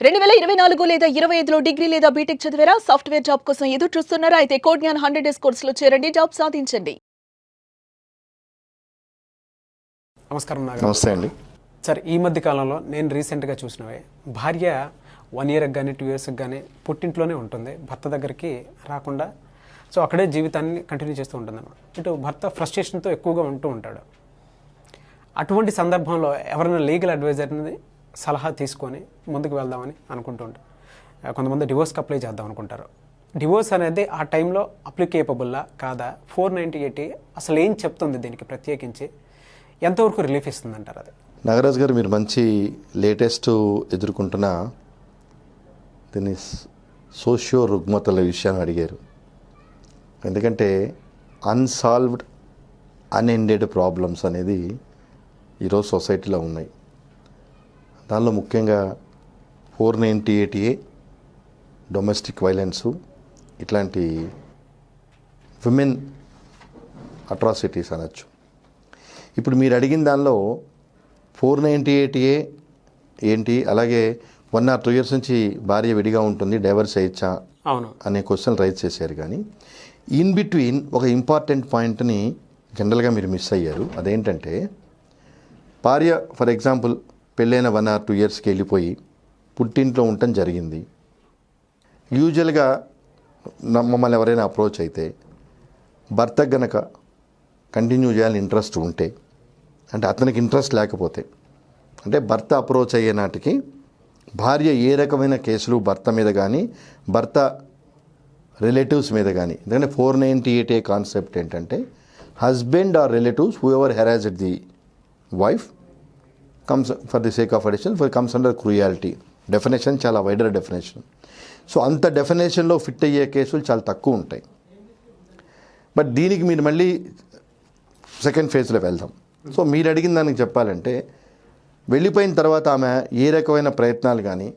2024 లేదా 25లో డిగ్రీ లేదా బీటెక్ చదివారా? సాఫ్ట్‌వేర్ జాబ్ కోసం ఎదురు చూస్తున్నారా? అయితే కోడ్ జ్ఞాన్ 100 డేస్ కోర్సులో చేరండి, జాబ్ సాధించండి. నమస్కారం నాగరాజు. నమస్తే అండి. సార్, ఈ మధ్య కాలంలో నేను రీసెంట్గా చూసినవే, భార్య 1 ఇయర్కి కానీ 2 ఇయర్స్కి కానీ పుట్టింట్లోనే ఉంటుంది, భర్త దగ్గరికి రాకుండా. సో అక్కడే జీవితాన్ని కంటిన్యూ చేస్తూ ఉంటుంది అన్నమాట. ఇటు భర్త ఫ్రస్ట్రేషన్తో ఎక్కువగా ఉంటూ ఉంటాడు. అటువంటి సందర్భంలో ఎవరైనా లీగల్ అడ్వైజర్ని సలహా తీసుకొని ముందుకు వెళ్దామని అనుకుంటూ ఉంటారు. కొంతమంది డివోర్స్కి అప్లై చేద్దాం అనుకుంటారు. డివోర్స్ అనేది ఆ టైంలో అప్లికేబుల్లా కాదా? 498 అసలు ఏం చెప్తుంది దీనికి ప్రత్యేకించి? ఎంతవరకు రిలీఫ్ ఇస్తుంది అంటారు అది? నాగరాజు గారు, మీరు మంచి లేటెస్ట్ ఎదుర్కొంటున్న దీన్ని సోషియో రుగ్మతల విషయాన్ని అడిగారు. ఎందుకంటే అన్సాల్వ్డ్ అన్ఎండెడ్ ప్రాబ్లమ్స్ అనేది ఈరోజు సొసైటీలో ఉన్నాయి. దానిలో ముఖ్యంగా 498A, డొమెస్టిక్ వైలెన్సు, ఇట్లాంటి విమెన్ అట్రాసిటీస్ అనొచ్చు. ఇప్పుడు మీరు అడిగిన దానిలో 498A ఏంటి, అలాగే 1 or 2 years నుంచి భార్య విడిగా ఉంటుంది, డైవర్స్ అయ్యచ్చా అవును అనే క్వశ్చన్ రైజ్ చేశారు. కానీ ఇన్ బిట్వీన్ ఒక ఇంపార్టెంట్ పాయింట్ని జనరల్గా మీరు మిస్ అయ్యారు. అదేంటంటే, భార్య ఫర్ ఎగ్జాంపుల్ పెళ్ళైన 1 or 2 yearsకి వెళ్ళిపోయి పుట్టింట్లో ఉండటం జరిగింది. యూజువల్గా మమ్మల్ని ఎవరైనా అప్రోచ్ అయితే భర్త గనక కంటిన్యూ చేయాలని ఇంట్రెస్ట్ ఉంటే, అంటే అతనికి ఇంట్రెస్ట్ లేకపోతే, అంటే భర్త అప్రోచ్ అయ్యే నాటికి భార్య ఏ రకమైన కేసులు భర్త మీద కానీ భర్త రిలేటివ్స్ మీద కానీ, ఎందుకంటే 498A కాన్సెప్ట్ ఏంటంటే, husband or relatives whoever harassed the wife comes for the sake of addition comes under cruelty. Definition చాలా వైడర్ డెఫినేషన్. సో అంత డెఫినేషన్లో ఫిట్ అయ్యే కేసులు చాలా తక్కువ ఉంటాయి. బట్ దీనికి మీరు మళ్ళీ సెకండ్ ఫేజ్లో వెళ్దాం. సో మీరు అడిగిన దానికి చెప్పాలంటే, వెళ్ళిపోయిన తర్వాత ఆమె ఏ రకమైన ప్రయత్నాలు కానీ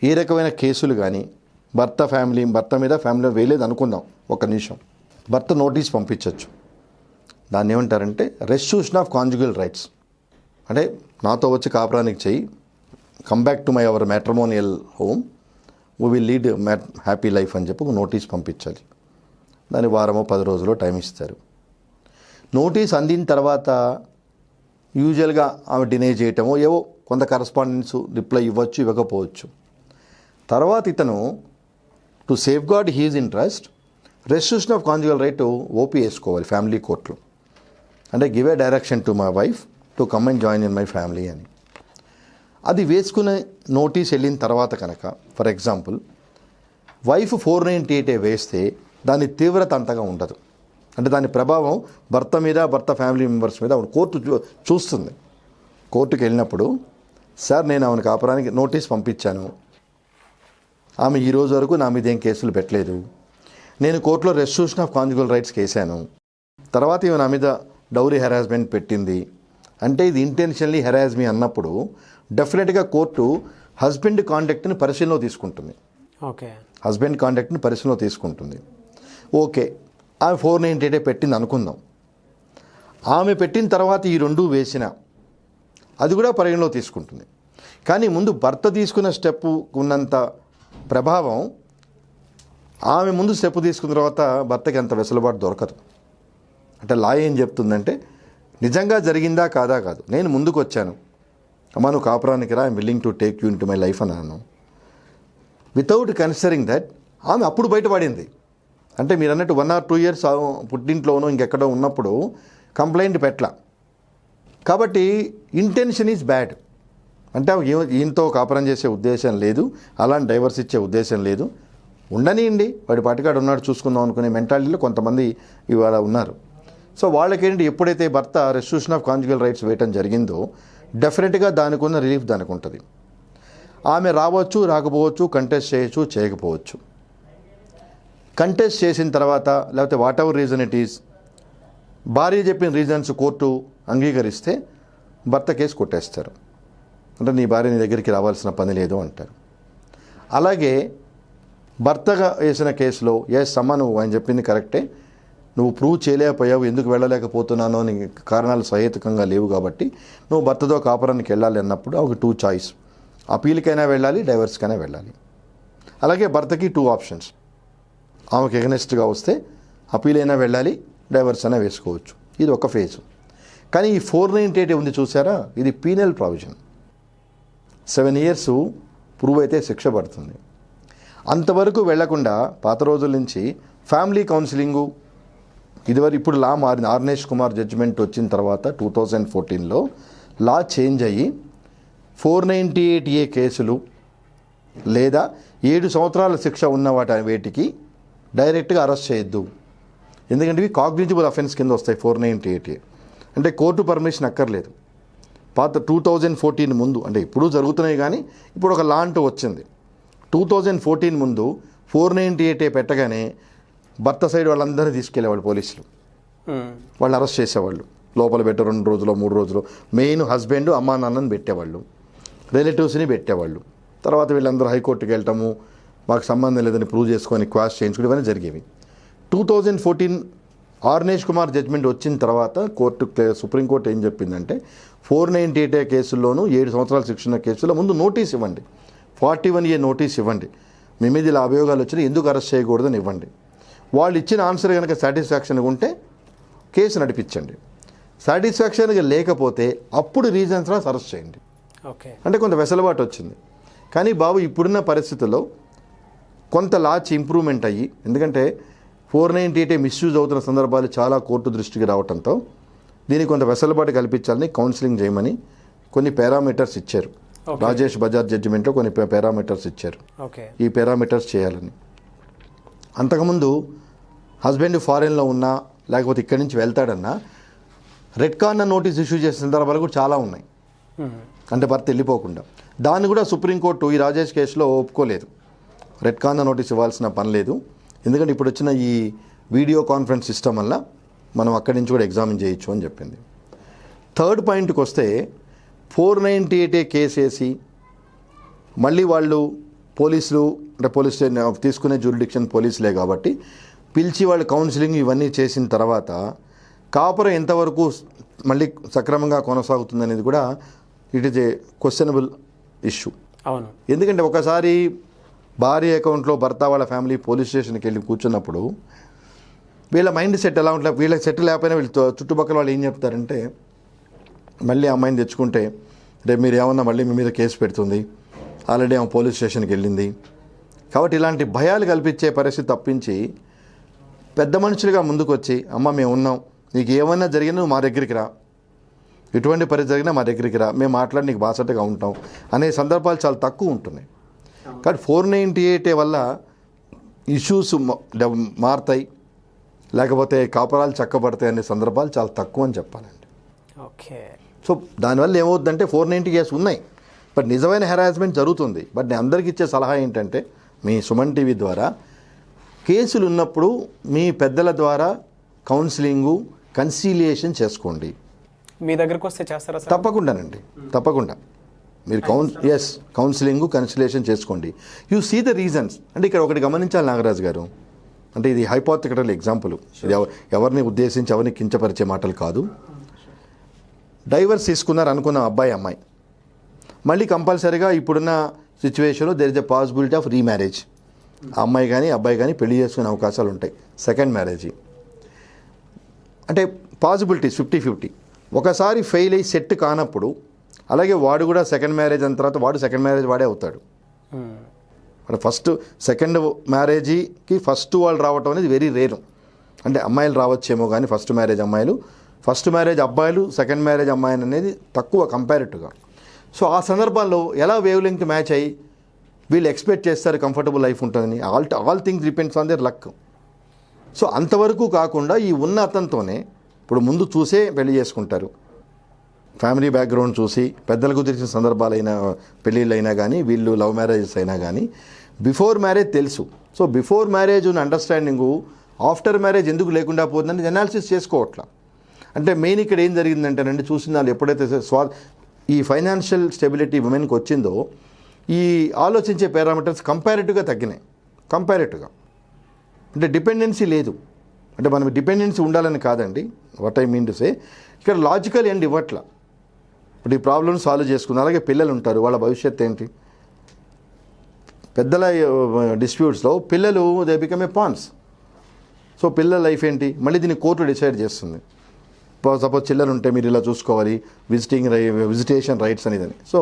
ఏ రకమైన కేసులు కానీ భర్త మీద ఫ్యామిలీ వేయలేదు అనుకుందాం. ఒక నిమిషం, భర్త నోటీస్ పంపించవచ్చు. దాన్ని ఏమంటారంటే రెస్ట్రిక్షన్ ఆఫ్ కాంజుగల్ రైట్స్. అంటే నాతో వచ్చి కాపురానికి చెయ్యి, come back to my our matrimonial home, we will lead happy life అని చెప్పి ఒక నోటీస్ పంపించాలి. దాని 10 రోజులు టైం ఇస్తారు. నోటీస్ అందిన తర్వాత యూజువల్గా ఆమె డినై చేయటమో ఏవో కొంత కరస్పాండెన్స్ రిప్లై ఇవ్వచ్చు, ఇవ్వకపోవచ్చు. తర్వాత ఇతను to safeguard his interest restriction of conjugal right OP వేసుకోవాలి ఫ్యామిలీ కోర్టులో. అంటే give a direction to my wife to come and join in my family అని. అది వేసుకునే నోటీస్ వెళ్ళిన తర్వాత కనుక ఫర్ ఎగ్జాంపుల్ వైఫ్ 498A వేస్తే దాని తీవ్రత అంతగా ఉండదు. అంటే దాని ప్రభావం భర్త మీద భర్త ఫ్యామిలీ మెంబర్స్ మీద కోర్టు చూస్తుంది. కోర్టుకు వెళ్ళినప్పుడు, సార్ నేను ఆమెను కాపురానికి నోటీస్ పంపించాను, ఆమె ఈ రోజు వరకు నా మీద ఏం కేసులు పెట్టలేదు, నేను కోర్టులో రెస్ట్రిక్షన్ ఆఫ్ కాంజుగల్ రైట్స్ కేసాను, తర్వాత ఈమె నా మీద డౌరీ హెరాస్మెంట్ పెట్టింది, అంటే ఇది ఇంటెన్షనల్లీ హెరాస్ మీ అన్నప్పుడు డెఫినెట్గా కోర్టు హస్బెండ్ కాండక్ట్ని పరిశీలనలో తీసుకుంటుంది. ఓకే, హస్బెండ్ కాండక్ట్ని పరిశీలనలో తీసుకుంటుంది. ఓకే, ఆమె 498A పెట్టింది అనుకుందాం. ఆమె పెట్టిన తర్వాత ఈ 2 వేసిన అది కూడా పరిగణలో తీసుకుంటుంది. కానీ ముందు భర్త తీసుకున్న స్టెప్ ఉన్నంత ప్రభావం ఆమె ముందు స్టెప్ తీసుకున్న తర్వాత భర్తకి అంత వెసులుబాటు దొరకదు. అంటే లా ఏం చెప్తుందంటే, నిజంగా జరిగిందా కాదా కాదు, నేను ముందుకు వచ్చాను, అమ్మా నువ్వు కాపురానికి రా, I'm willing to take you in to my life అన్నాను. వితౌట్ కన్సిడరింగ్ దట్ ఆమె అప్పుడు బయటపడింది. అంటే మీరు అన్నట్టు 1 or 2 years పుట్టింట్లోనో ఇంకెక్కడో ఉన్నప్పుడు కంప్లైంట్ పెట్టలా. కాబట్టి ఇంటెన్షన్ ఈజ్ బ్యాడ్. అంటే ఈయనతో కాపురం చేసే ఉద్దేశం లేదు, అలాంటి డైవర్స్ ఇచ్చే ఉద్దేశం లేదు, ఉండనియండి వాడి పాటికాడు ఉన్నాడు చూసుకుందాం అనుకునే మెంటాలిటీలో కొంతమంది ఇవాళ ఉన్నారు. సో వాళ్ళకేంటి, ఎప్పుడైతే భర్త రెస్ట్రిక్షన్ ఆఫ్ కాంజుగల్ రైట్స్ వేయటం జరిగిందో డెఫినెట్గా దానికి ఉన్న రిలీఫ్ దానికి ఉంటుంది. ఆమె రావచ్చు, రాకపోవచ్చు, కంటెస్ట్ చేయొచ్చు, చేయకపోవచ్చు. కంటెస్ట్ చేసిన తర్వాత లేకపోతే what ever reason it is, భార్య చెప్పిన రీజన్స్ కోర్టు అంగీకరిస్తే భర్త కేసు కొట్టేస్తారు. అంటే నీ భార్య నీ దగ్గరికి రావాల్సిన పని లేదు అంటారు. అలాగే భర్తగా వేసిన కేసులో అమ్మ నువ్వు ఆయన చెప్పింది కరెక్టే, నువ్వు ప్రూవ్ చేయలేకపోయావు, ఎందుకు వెళ్ళలేకపోతున్నానో నీ కారణాలు సహేతుకంగా లేవు కాబట్టి నువ్వు భర్తతో కాపురానికి వెళ్ళాలి అన్నప్పుడు ఒక 2 చాయిస్. అపీల్కైనా వెళ్ళాలి, డైవర్స్కైనా వెళ్ళాలి. అలాగే భర్తకి 2 ఆప్షన్స్. ఆమెకు ఎగనెస్ట్గా వస్తే అపీల్ అయినా వెళ్ళాలి, డైవర్స్ అయినా వేసుకోవచ్చు. ఇది ఒక ఫేజు. కానీ ఈ 498 ఉంది చూసారా, ఇది పీనల్ ప్రావిజన్. 7 years ప్రూవ్ అయితే శిక్ష పడుతుంది. అంతవరకు వెళ్లకుండా పాత రోజుల నుంచి ఫ్యామిలీ కౌన్సిలింగు ఇప్పుడు లా మారింది. ఆర్నేష్ కుమార్ జడ్జిమెంట్ వచ్చిన తర్వాత 2014లో లా చేంజ్ అయ్యి 498A కేసులు లేదా 7 సంవత్సరాల శిక్ష ఉన్న వేటికి డైరెక్ట్గా అరెస్ట్ చేయొద్దు. ఎందుకంటే ఇవి కాగ్నిటిబుల్ అఫెన్స్ కింద వస్తాయి. 498A అంటే కోర్టు పర్మిషన్ అక్కర్లేదు. పాత 2014 ముందు, అంటే ఇప్పుడు జరుగుతున్నాయి కానీ ఇప్పుడు ఒక లా అంటూ వచ్చింది. 2014 ముందు 498A పెట్టగానే భర్త సైడ్ వాళ్ళందరినీ తీసుకెళ్లేవాళ్ళు పోలీసులు. వాళ్ళు అరెస్ట్ చేసేవాళ్ళు, లోపల పెట్టే 2 రోజులు 3 రోజులు. మెయిన్ హస్బెండ్, అమ్మా నాన్నని పెట్టేవాళ్ళు, రిలేటివ్స్ని పెట్టేవాళ్ళు. తర్వాత వీళ్ళందరూ హైకోర్టుకి వెళ్ళటము, మాకు సంబంధం లేదని ప్రూవ్ చేసుకొని క్వాష్ చేయించుకుని ఇవన్నీ జరిగేవి. 2014 ఆర్నేష్ కుమార్ జడ్జిమెంట్ వచ్చిన తర్వాత సుప్రీంకోర్టు ఏం చెప్పిందంటే 498A కేసుల్లోనూ 7 సంవత్సరాల శిక్షణ కేసుల్లో ముందు నోటీస్ ఇవ్వండి, 41A నోటీస్ ఇవ్వండి, మీ మీద ఇలా అభియోగాలు వచ్చినాయి, ఎందుకు అరెస్ట్ చేయకూడదని ఇవ్వండి. వాళ్ళు ఇచ్చిన ఆన్సర్ కనుక సాటిస్ఫాక్షన్గా ఉంటే కేసు నడిపించండి. సాటిస్ఫాక్షన్గా లేకపోతే అప్పుడు రీజన్స్ రాసి అరెస్ట్ చేయండి. ఓకే, అంటే కొంత వెసులుబాటు వచ్చింది. కానీ బాబు ఇప్పుడున్న పరిస్థితుల్లో కొంత లాచ్ ఇంప్రూవ్మెంట్ అయ్యి, ఎందుకంటే 498A మిస్యూజ్ అవుతున్న సందర్భాలు చాలా కోర్టు దృష్టికి రావడంతో దీనికి కొంత వెసులుబాటు కల్పించాలని కౌన్సిలింగ్ చేయమని కొన్ని పారామీటర్స్ ఇచ్చారు. రాజేష్ బజాజ్ జడ్జిమెంట్లో కొన్ని పారామీటర్స్ ఇచ్చారు. ఈ పారామీటర్స్ చేయాలని. అంతకుముందు హస్బెండ్ ఫారెన్లో ఉన్నా లేకపోతే ఇక్కడి నుంచి వెళ్తాడన్నా రెడ్ కార్నర్ నోటీస్ ఇష్యూ చేసిన సందర్భాలు కూడా చాలా ఉన్నాయి. అంటే భర్త వెళ్ళిపోకుండా దాన్ని కూడా సుప్రీంకోర్టు ఈ రాజేష్ కేసులో ఒప్పుకోలేదు. రెడ్ కార్నర్ నోటీస్ ఇవ్వాల్సిన పని లేదు, ఎందుకంటే ఇప్పుడు వచ్చిన ఈ వీడియో కాన్ఫరెన్స్ సిస్టమ్ వల్ల మనం అక్కడి నుంచి కూడా ఎగ్జామిన్ చేయొచ్చు అని చెప్పింది. థర్డ్ పాయింట్కి వస్తే 498A కేసు వేసి మళ్ళీ వాళ్ళు పోలీసులు, అంటే పోలీస్ తీసుకునే జ్యూరిడిక్షన్ పోలీసులే కాబట్టి పిలిచి వాళ్ళు కౌన్సిలింగ్ ఇవన్నీ చేసిన తర్వాత కాపురం ఎంతవరకు మళ్ళీ సక్రమంగా కొనసాగుతుంది అనేది కూడా it is a questionable issue. అవును, ఎందుకంటే ఒకసారి భార్య అకౌంట్లో భర్త వాళ్ళ ఫ్యామిలీ పోలీస్ స్టేషన్కి వెళ్ళి కూర్చున్నప్పుడు వీళ్ళ మైండ్ సెట్ ఎలా ఉంటుంది, వీళ్ళకి సెట్ లేకపోయినా వీళ్ళు చుట్టుపక్కల వాళ్ళు ఏం చెప్తారంటే మళ్ళీ అమ్మాయిని తెచ్చుకుంటే రేపు మీరు ఏమన్నా మళ్ళీ మీ మీద కేసు పెడుతుంది, ఆల్రెడీ ఆమె పోలీస్ స్టేషన్కి వెళ్ళింది. కాబట్టి ఇలాంటి భయాలు కల్పించే పరిస్థితి తప్పించి పెద్ద మనుషులుగా ముందుకు వచ్చి అమ్మ మేము ఉన్నాం, నీకు ఏమైనా జరిగినా నువ్వు మా దగ్గరికి రా, ఎటువంటి పరిస్థితి జరిగినా మా దగ్గరికి రా, మేము మాట్లాడి నీకు బాసటగా ఉంటాం అనే సందర్భాలు చాలా తక్కువ ఉంటున్నాయి. కాబట్టి 498A వల్ల ఇష్యూస్ మారుతాయి, లేకపోతే కాపురాలు చక్కబడతాయి అనే సందర్భాలు చాలా తక్కువ అని చెప్పాలండి. ఓకే, సో దానివల్ల ఏమవుతుందంటే 490 కేసు ఉన్నాయి, బట్ నిజమైన హెరాస్మెంట్ జరుగుతుంది. బట్ నేను అందరికీ ఇచ్చే సలహా ఏంటంటే మీ సుమన్ టీవీ ద్వారా కేసులు ఉన్నప్పుడు మీ పెద్దల ద్వారా కౌన్సిలింగు కన్సీలియేషన్ చేసుకోండి. మీ దగ్గరకు వస్తే చేస్తారా సార్? తప్పకుండానండి, తప్పకుండా మీరు కౌన్సిలింగు కన్సీలియేషన్ చేసుకోండి. You see the reasons. అంటే ఇక్కడ ఒకటి గమనించాలి నాగరాజు గారు, అంటే ఇది హైపోథెటికల్ ఎగ్జాంపుల్, ఇది ఎవరిని ఉద్దేశించి ఎవరిని కించపరిచే మాటలు కాదు. డైవర్స్ తీసుకున్నారు అనుకున్న అబ్బాయి అమ్మాయి, మళ్ళీ కంపల్సరీగా ఇప్పుడున్న సిచ్యువేషన్లో there is a possibility of remarriage. ఆ అమ్మాయి కానీ అబ్బాయి కానీ పెళ్లి చేసుకునే అవకాశాలు ఉంటాయి. సెకండ్ మ్యారేజ్ అంటే పాసిబిలిటీస్ 50-50. ఒకసారి ఫెయిల్ అయ్యి సెట్ కానప్పుడు, అలాగే వాడు కూడా సెకండ్ మ్యారేజ్ అయిన తర్వాత వాడు సెకండ్ మ్యారేజ్ వాడే అవుతాడు. అంటే సెకండ్ మ్యారేజ్కి ఫస్ట్ వాళ్ళు రావటం అనేది వెరీ రేరు. అంటే అమ్మాయిలు రావచ్చేమో కానీ ఫస్ట్ మ్యారేజ్ అబ్బాయిలు సెకండ్ మ్యారేజ్ అమ్మాయిలు అనేది తక్కువ కంపారిటివ్గా. సో ఆ సందర్భాల్లో ఎలా వేవ్ లెంగ్త్ మ్యాచ్ అయ్యి వీళ్ళు ఎక్స్పెక్ట్ చేస్తారు కంఫర్టబుల్ లైఫ్ ఉంటుందని. All things depends on their luck. So అంతవరకు కాకుండా ఈ ఉన్న అతనితోనే ఇప్పుడు ముందు చూసే పెళ్లి చేసుకుంటారు, ఫ్యామిలీ బ్యాక్గ్రౌండ్ చూసి పెద్దలకు తెలిసిన సందర్భాలైనా పెళ్ళిళ్ళు అయినా కానీ వీళ్ళు లవ్ మ్యారేజెస్ అయినా కానీ బిఫోర్ మ్యారేజ్ తెలుసు. సో బిఫోర్ మ్యారేజ్ ఉన్న అండర్స్టాండింగు ఆఫ్టర్ మ్యారేజ్ ఎందుకు లేకుండా పోతుందని అనాలిసిస్ చేసుకోవట్లా. అంటే మెయిన్ ఇక్కడ ఏం జరిగిందంటేనండి, చూసిన వాళ్ళు ఎప్పుడైతే ఈ ఫైనాన్షియల్ స్టెబిలిటీ ఉమెన్కి వచ్చిందో ఈ ఆలోచించే పారామీటర్స్ కంపారిటివ్గా తగ్గినాయి. కంపారిటివ్గా అంటే డిపెండెన్సీ లేదు. అంటే మనం డిపెండెన్సీ ఉండాలని కాదండి, what I mean to say, ఇక్కడ లాజికల్ ఎండ్ ఇవ్వట్లా. ఇప్పుడు ఈ ప్రాబ్లమ్ సాల్వ్ చేసుకుంది. అలాగే పిల్లలు ఉంటారు, వాళ్ళ భవిష్యత్తు ఏంటి? పెద్దల డిస్ప్యూట్స్లో పిల్లలు they become a pawns. So పిల్లల లైఫ్ ఏంటి, మళ్ళీ దీన్ని కోర్టు డిసైడ్ చేస్తుంది. సపోజ్ చిల్లర ఉంటే మీరు ఇలా చూసుకోవాలి, విజిటేషన్ రైట్స్ అనేదని. సో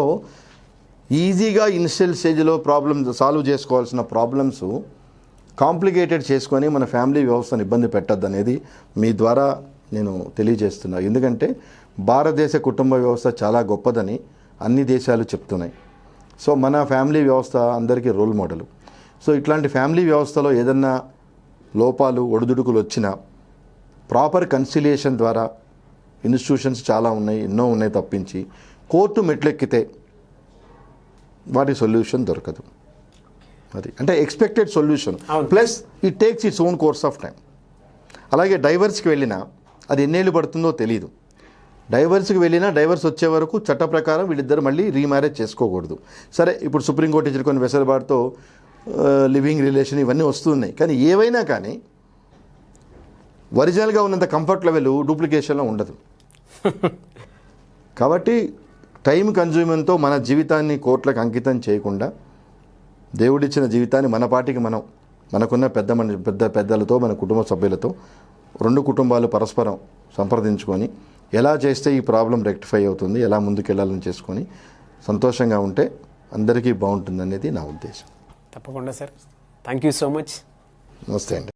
ఈజీగా ఇనిషియల్ స్టేజ్లో సాల్వ్ చేసుకోవాల్సిన ప్రాబ్లమ్స్ కాంప్లికేటెడ్ చేసుకొని మన ఫ్యామిలీ వ్యవస్థను ఇబ్బంది పెట్టద్దు అనేది మీ ద్వారా నేను తెలియజేస్తున్నా. ఎందుకంటే భారతదేశ కుటుంబ వ్యవస్థ చాలా గొప్పదని అన్ని దేశాలు చెప్తున్నాయి. సో మన ఫ్యామిలీ వ్యవస్థ అందరికీ రోల్ మోడల్. సో ఇట్లాంటి ఫ్యామిలీ వ్యవస్థలో ఏదన్నా లోపాలు ఒడిదుడుకులు వచ్చినా ప్రాపర్ కన్సిలియేషన్ ద్వారా, ఇన్స్టిట్యూషన్స్ చాలా ఉన్నాయి, ఎన్నో ఉన్నాయి తప్పించి కోర్టు మెట్లెక్కితే వాటి సొల్యూషన్ దొరకదు. అది అంటే expected solution, plus it takes its own course of time. అలాగే డైవర్స్కి వెళ్ళినా అది ఎన్నేళ్ళు పడుతుందో తెలియదు. డైవర్స్కి వెళ్ళినా డైవర్స్ వచ్చే వరకు చట్ట ప్రకారం వీళ్ళిద్దరు మళ్ళీ రీమ్యారేజ్ చేసుకోకూడదు. సరే, ఇప్పుడు సుప్రీంకోర్టు ఇచ్చిన కొన్ని వెసులుబాటుతో లివింగ్ రిలేషన్ ఇవన్నీ వస్తున్నాయి. కానీ ఏవైనా కానీ ఒరిజినల్గా ఉన్నంత కంఫర్ట్ లెవెల్ డూప్లికేషన్లో ఉండదు. కాబట్టి టైం కన్జ్యూమెంట్తో మన జీవితాన్ని కోర్టులకు అంకితం చేయకుండా దేవుడిచ్చిన జీవితాన్ని మన పాటికి మనకున్న పెద్దలతో, మన కుటుంబ సభ్యులతో, రెండు కుటుంబాలు పరస్పరం సంప్రదించుకొని ఎలా చేస్తే ఈ ప్రాబ్లం రెక్టిఫై అవుతుంది, ఎలా ముందుకెళ్ళాలని చేసుకొని సంతోషంగా ఉంటే అందరికీ బాగుంటుంది అనేది నా ఉద్దేశం. తప్పకుండా sir. Thank you so much. నమస్తే అండి.